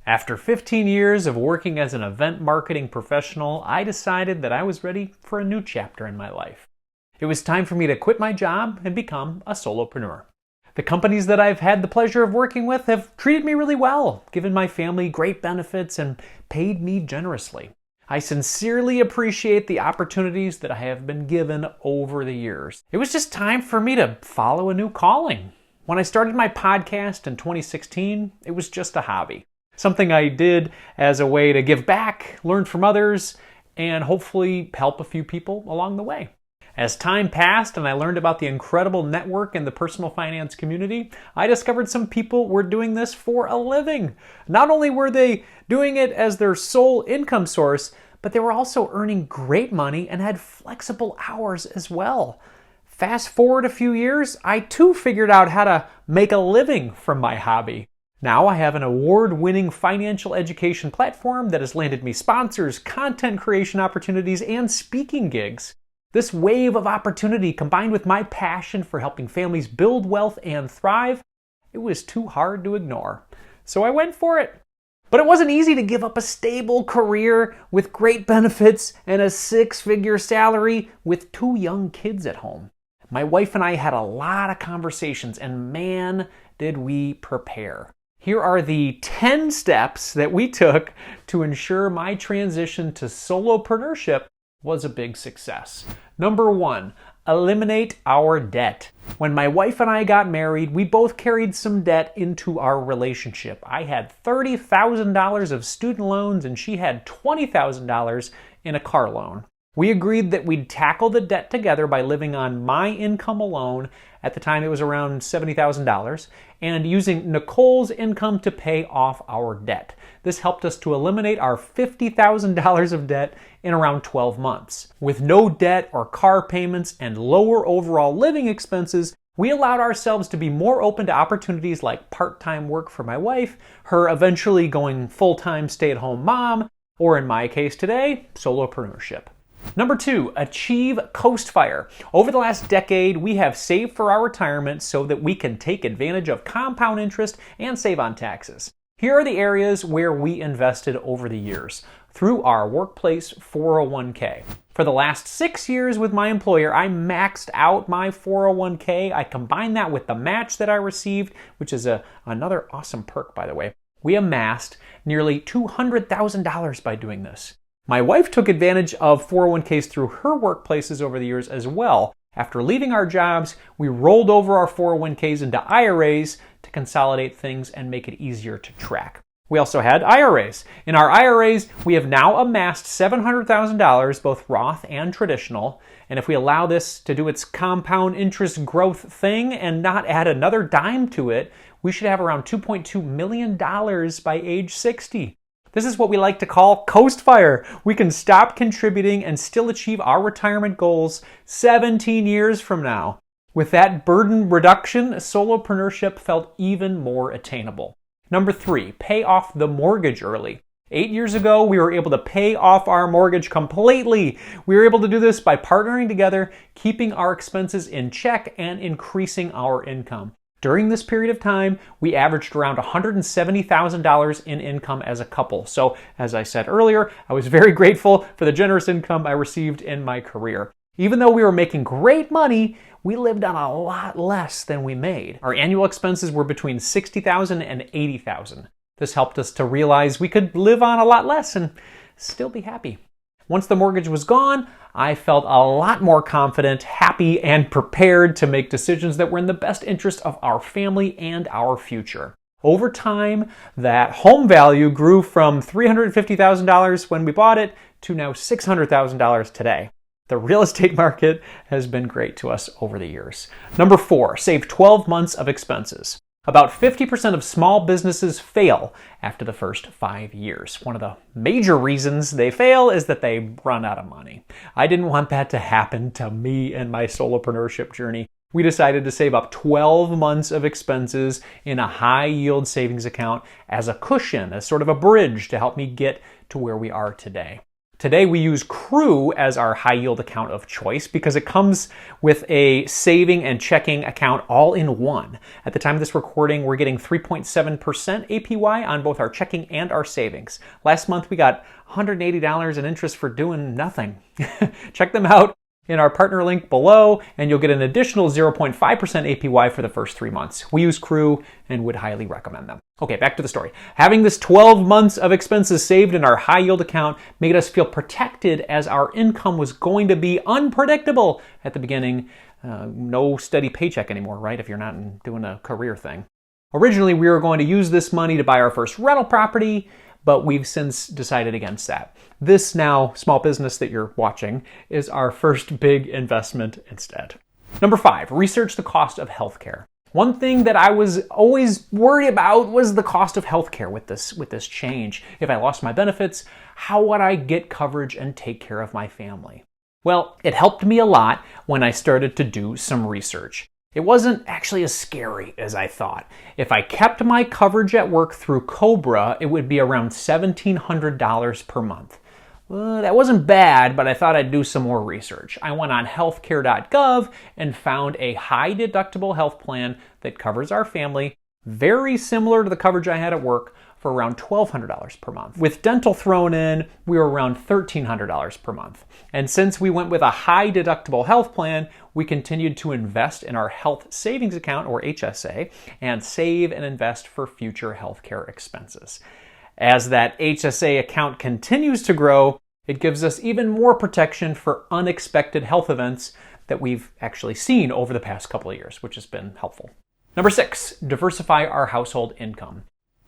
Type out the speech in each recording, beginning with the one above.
After 15 years of working as an event marketing professional, I decided that I was ready for a new chapter in my life. It was time for me to quit my job and become a solopreneur. The companies that I've had the pleasure of working with have treated me really well, given my family great benefits, and paid me generously. I sincerely appreciate the opportunities that I have been given over the years. It was just time for me to follow a new calling. When I started my podcast in 2016, it was just a hobby. Something I did as a way to give back, learn from others, and hopefully help a few people along the way. As time passed and I learned about the incredible network in the personal finance community, I discovered some people were doing this for a living. Not only were they doing it as their sole income source, but they were also earning great money and had flexible hours as well. Fast forward a few years, I too figured out how to make a living from my hobby. Now I have an award-winning financial education platform that has landed me sponsors, content creation opportunities, and speaking gigs. This wave of opportunity, combined with my passion for helping families build wealth and thrive, it was too hard to ignore. So I went for it. But it wasn't easy to give up a stable career with great benefits and a six-figure salary with 2 young kids at home. My wife and I had a lot of conversations, and man, did we prepare. Here are the 10 steps that we took to ensure my transition to solopreneurship was a big success. Number 1, eliminate our debt. When my wife and I got married, we both carried some debt into our relationship. I had $30,000 of student loans and she had $20,000 in a car loan. We agreed that we'd tackle the debt together by living on my income alone. At the time, it was around $70,000, and using Nicole's income to pay off our debt. This helped us to eliminate our $50,000 of debt in around 12 months. With no debt or car payments and lower overall living expenses, we allowed ourselves to be more open to opportunities like part-time work for my wife, her eventually going full-time stay-at-home mom, or in my case today, solopreneurship. Number 2, achieve coast fire. Over the last decade, we have saved for our retirement so that we can take advantage of compound interest and save on taxes. Here are the areas where we invested over the years through our workplace 401k. For the last 6 years with my employer, I maxed out my 401k. I combined that with the match that I received, which is another awesome perk, by the way. We amassed nearly $200,000 by doing this. My wife took advantage of 401ks through her workplaces over the years as well. After leaving our jobs, we rolled over our 401ks into IRAs to consolidate things and make it easier to track. We also had IRAs. In our IRAs, we have now amassed $700,000, both Roth and traditional. And if we allow this to do its compound interest growth thing and not add another dime to it, we should have around $2.2 million by age 60. This is what we like to call coast fire. We can stop contributing and still achieve our retirement goals 17 years from now. With that burden reduction, solopreneurship felt even more attainable. Number 3, pay off the mortgage early. 8 years ago, we were able to pay off our mortgage completely. We were able to do this by partnering together, keeping our expenses in check, and increasing our income. During this period of time, we averaged around $170,000 in income as a couple. So, as I said earlier, I was very grateful for the generous income I received in my career. Even though we were making great money, we lived on a lot less than we made. Our annual expenses were between $60,000 and $80,000. This helped us to realize we could live on a lot less and still be happy. Once the mortgage was gone, I felt a lot more confident, happy, and prepared to make decisions that were in the best interest of our family and our future. Over time, that home value grew from $350,000 when we bought it to now $600,000 today. The real estate market has been great to us over the years. Number 4, save 12 months of expenses. About 50% of small businesses fail after the first 5 years. One of the major reasons they fail is that they run out of money. I didn't want that to happen to me and my solopreneurship journey. We decided to save up 12 months of expenses in a high-yield savings account as a cushion, as sort of a bridge to help me get to where we are today. Today we use Crew as our high yield account of choice because it comes with a saving and checking account all in one. At the time of this recording, we're getting 3.7% APY on both our checking and our savings. Last month we got $180 in interest for doing nothing. Check them out in our partner link below, and you'll get an additional 0.5% APY for the first 3 months. We use Crew and would highly recommend them. Okay, back to the story. Having this 12 months of expenses saved in our high yield account made us feel protected as our income was going to be unpredictable at the beginning. No steady paycheck anymore, right? If you're not doing a career thing. Originally, we were going to use this money to buy our first rental property, but we've since decided against that. This now small business that you're watching is our first big investment instead. Number 5, research the cost of healthcare. One thing that I was always worried about was the cost of healthcare with this change. If I lost my benefits, how would I get coverage and take care of my family? Well, it helped me a lot when I started to do some research. It wasn't actually as scary as I thought. If I kept my coverage at work through Cobra, it would be around $1,700 per month. Well, that wasn't bad, but I thought I'd do some more research. I went on healthcare.gov and found a high deductible health plan that covers our family, very similar to the coverage I had at work, for around $1,200 per month. With dental thrown in, we were around $1,300 per month. And since we went with a high deductible health plan, we continued to invest in our health savings account, or HSA, and save and invest for future healthcare expenses. As that HSA account continues to grow, it gives us even more protection for unexpected health events that we've actually seen over the past couple of years, which has been helpful. Number 6, diversify our household income.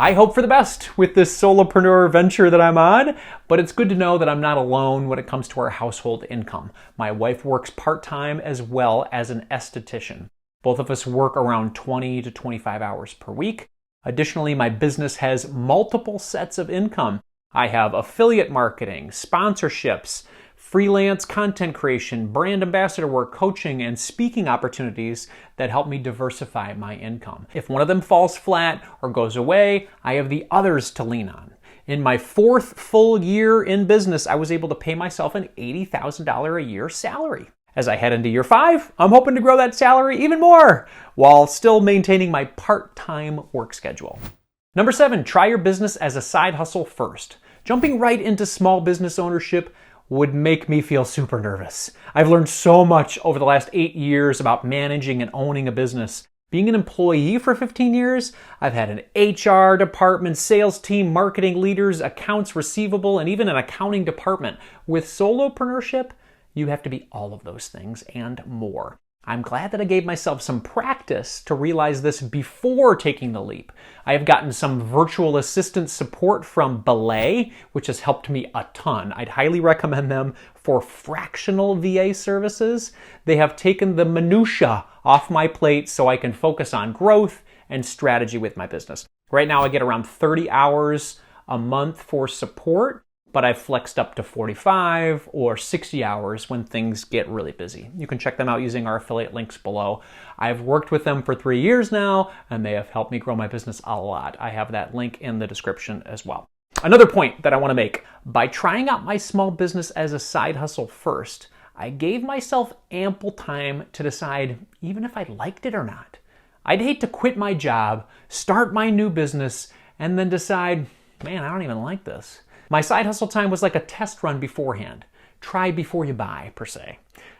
I hope for the best with this solopreneur venture that I'm on, but it's good to know that I'm not alone when it comes to our household income. My wife works part-time as well as an esthetician. Both of us work around 20 to 25 hours per week. Additionally, my business has multiple sets of income. I have affiliate marketing, sponsorships, freelance content creation, brand ambassador work, coaching, and speaking opportunities that help me diversify my income. If one of them falls flat or goes away, I have the others to lean on. In my 4th full year in business, I was able to pay myself an $80,000 a year salary. As I head into year 5, I'm hoping to grow that salary even more while still maintaining my part-time work schedule. Number 7, try your business as a side hustle first. Jumping right into small business ownership would make me feel super nervous. I've learned so much over the last 8 years about managing and owning a business. Being an employee for 15 years, I've had an HR department, sales team, marketing leaders, accounts receivable, and even an accounting department. With Solopreneurship, you have to be all of those things and more. I'm glad that I gave myself some practice to realize this before taking the leap. I have gotten some virtual assistant support from Belay, which has helped me a ton. I'd highly recommend them for fractional VA services. They have taken the minutia off my plate so I can focus on growth and strategy with my business. Right now I get around 30 hours a month for support, but I've flexed up to 45 or 60 hours when things get really busy. You can check them out using our affiliate links below. I've worked with them for 3 years now, and they have helped me grow my business a lot. I have that link in the description as well. Another point that I want to make, by trying out my small business as a side hustle first, I gave myself ample time to decide even if I liked it or not. I'd hate to quit my job, start my new business, and then decide, man, I don't even like this. My side hustle time was like a test run beforehand. Try before you buy, per se.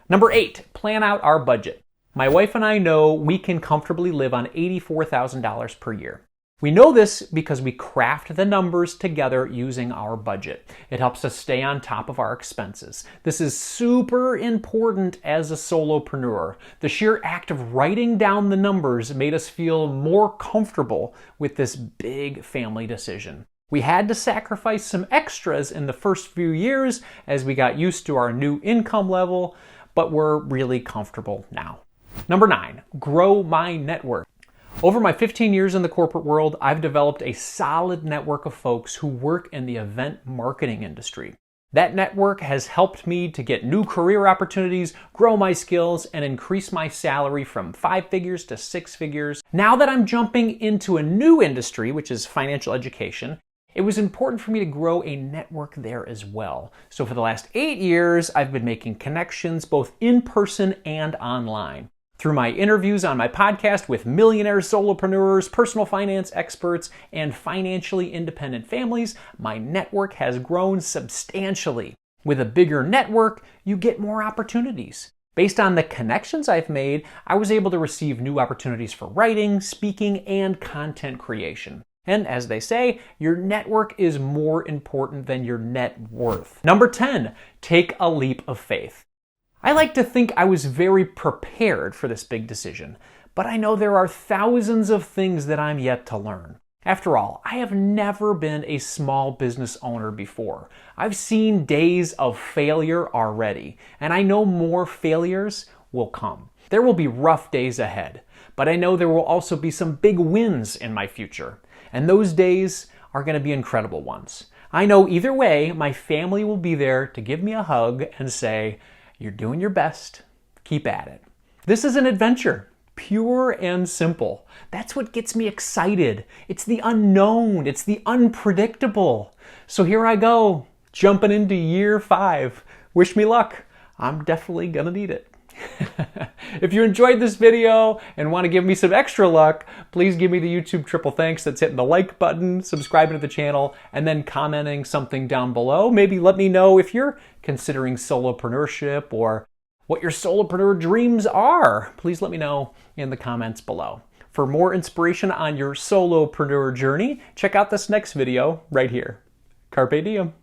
Number 8, plan out our budget. My wife and I know we can comfortably live on $84,000 per year. We know this because we craft the numbers together using our budget. It helps us stay on top of our expenses. This is super important as a solopreneur. The sheer act of writing down the numbers made us feel more comfortable with this big family decision. We had to sacrifice some extras in the first few years as we got used to our new income level, but we're really comfortable now. Number 9, grow my network. Over my 15 years in the corporate world, I've developed a solid network of folks who work in the event marketing industry. That network has helped me to get new career opportunities, grow my skills, and increase my salary from 5 figures to 6 figures. Now that I'm jumping into a new industry, which is financial education, it was important for me to grow a network there as well. So for the last 8 years, I've been making connections both in person and online. Through my interviews on my podcast with millionaire solopreneurs, personal finance experts, and financially independent families, my network has grown substantially. With a bigger network, you get more opportunities. Based on the connections I've made, I was able to receive new opportunities for writing, speaking, and content creation. And as they say, your network is more important than your net worth. Number 10, take a leap of faith. I like to think I was very prepared for this big decision, but I know there are thousands of things that I'm yet to learn. After all, I have never been a small business owner before. I've seen days of failure already, and I know more failures will come. There will be rough days ahead, but I know there will also be some big wins in my future, and those days are going to be incredible ones. I know either way, my family will be there to give me a hug and say, "You're doing your best. Keep at it." This is an adventure, pure and simple. That's what gets me excited. It's the unknown. It's the unpredictable. So here I go, jumping into year 5. Wish me luck. I'm definitely gonna need it. If you enjoyed this video and want to give me some extra luck, please give me the YouTube triple thanks. That's hitting the like button, subscribing to the channel, and then commenting something down below. Maybe let me know if you're considering solopreneurship or what your solopreneur dreams are. Please let me know in the comments below. For more inspiration on your solopreneur journey, check out this next video right here. Carpe diem.